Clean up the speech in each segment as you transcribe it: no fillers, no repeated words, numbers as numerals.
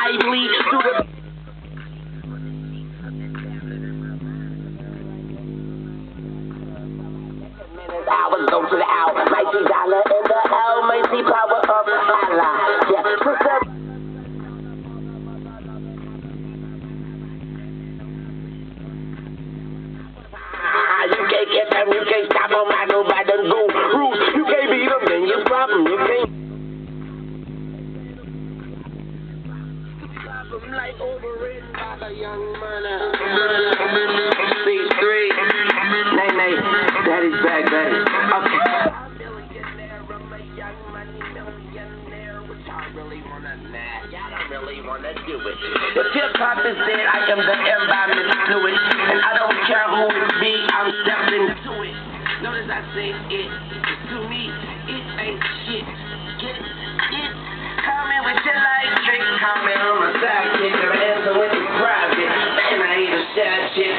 lively through the hours go to the hour. Might see dollar in the L, might see power of the dollar. Yeah, put up. You can't get them, you can't stop them, I know by them go rules. You can't beat them, then your problem, you can't. I'm like overridden by the young money. C3, Nay, daddy's back, baby. Okay. Really wanna do it. If hip hop is dead, I am the environment fluid, and I don't care who it be, I'm stepping to it. Notice I say it. To me, it ain't shit. Get it? Call me with your light trick. Call me on my sidekick. Or answer when it's private. Man, I hate a shot shit.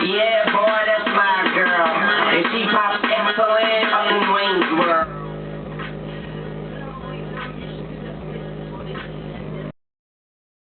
Yeah, boy, that's my girl. And she pop